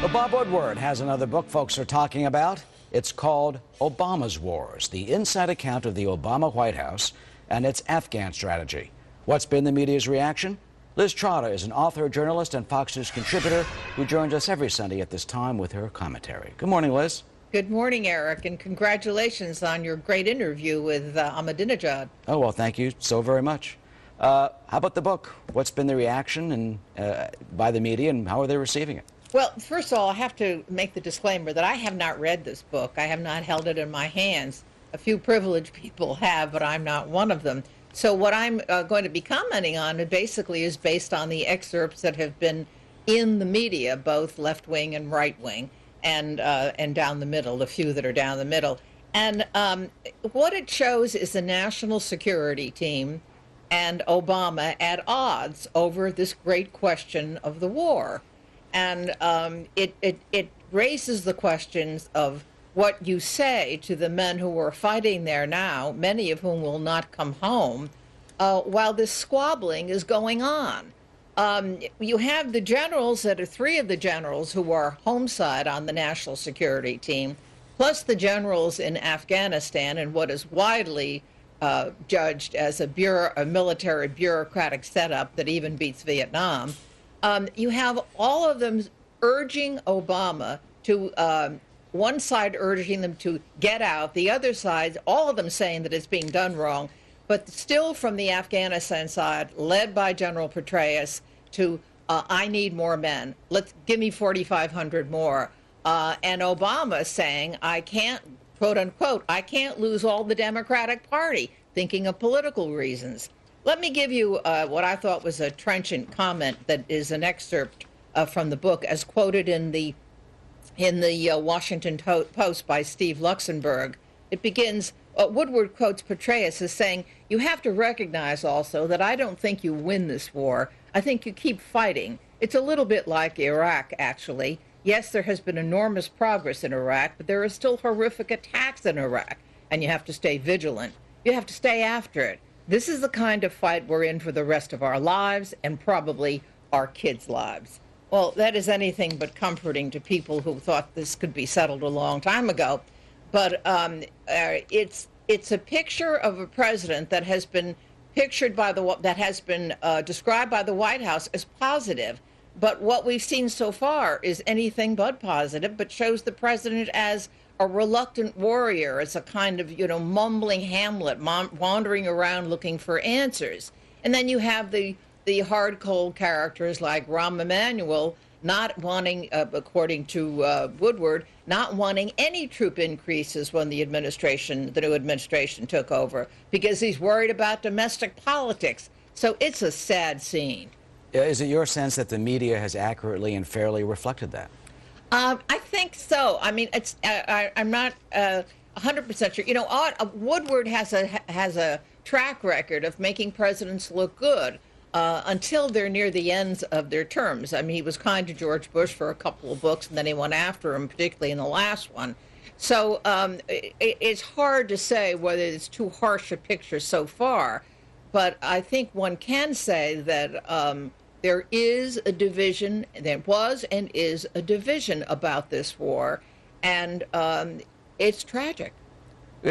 Well, Bob Woodward has another book folks are talking about. It's called Obama's Wars, the inside account of the Obama White House and its Afghan strategy. What's been the media's reaction? Liz Trotta is an author, journalist, and Fox News contributor who joins us every Sunday at this time with her commentary. Good morning, Liz. Good morning, Eric, and congratulations on your great interview with Ahmadinejad. Oh, well, thank you so very much. How about the book? What's been the reaction by the media, and how are they receiving it? Well, first of all, I have to make the disclaimer that I have not read this book. I have not held it in my hands. A few privileged people have, but I'm not one of them. So what I'm going to be commenting on basically is based on the excerpts that have been in the media, both left-wing and right-wing, and down the middle, the few that are down the middle. And what it shows is the national security team and Obama at odds over this great question of the war. And it raises the questions of what you say to the men who are fighting there now, many of whom will not come home, while this squabbling is going on. You have the generals that are three of the generals who are homeside on the national security team, plus the generals in Afghanistan in what is widely judged as a military bureaucratic setup that even beats Vietnam. You have all of them urging Obama to, one side urging them to get out, the other side, all of them saying that it's being done wrong, but still from the Afghanistan side, led by General Petraeus, to I need more men. Give me 4,500 more. And Obama saying, I can't, quote unquote, I can't lose all the Democratic Party, thinking of political reasons. Let me give you what I thought was a trenchant comment that is an excerpt from the book, as quoted in the Washington Post by Steve Luxenberg. It begins, Woodward quotes Petraeus as saying, "You have to recognize also that I don't think you win this war. I think you keep fighting. It's a little bit like Iraq, actually. Yes, there has been enormous progress in Iraq, but there are still horrific attacks in Iraq, and you have to stay vigilant. You have to stay after it. This is the kind of fight we're in for the rest of our lives and probably our kids' lives." Well, that is anything but comforting to people who thought this could be settled a long time ago. But it's a picture of a president that has been described by the White House as positive. But what we've seen so far is anything but positive, but shows the president as a reluctant warrior, as a kind of, mumbling Hamlet, wandering around looking for answers. And then you have the hard, cold characters like Rahm Emanuel not wanting, according to Woodward, not wanting any troop increases when the new administration took over, because he's worried about domestic politics. So it's a sad scene. Is it your sense that the media has accurately and fairly reflected that? I think so. I mean, I'm not 100% sure. Woodward has a track record of making presidents look good until they're near the ends of their terms. I mean, he was kind to George Bush for a couple of books, and then he went after him, particularly in the last one. So it's hard to say whether it's too harsh a picture so far, but I think one can say that there is a division, there was and is a division about this war, and it's tragic.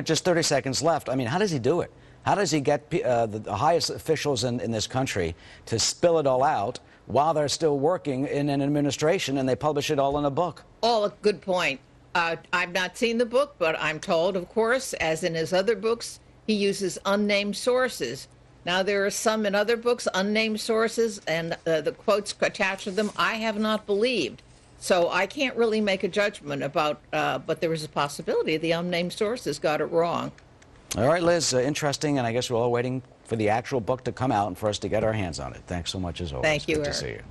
Just 30 seconds left. I mean, how does he do it? How does he get the highest officials in this country to spill it all out while they're still working in an administration and they publish it all in a book? Oh, a good point. I've not seen the book, but I'm told, of course, as in his other books, he uses unnamed sources. Now, there are some in other books, unnamed sources, and the quotes attached to them I have not believed. So I can't really make a judgment about, but there is a possibility the unnamed sources got it wrong. All right, Liz, interesting, and I guess we're all waiting for the actual book to come out and for us to get our hands on it. Thanks so much, as always. Thank you, Good Eric. to see you.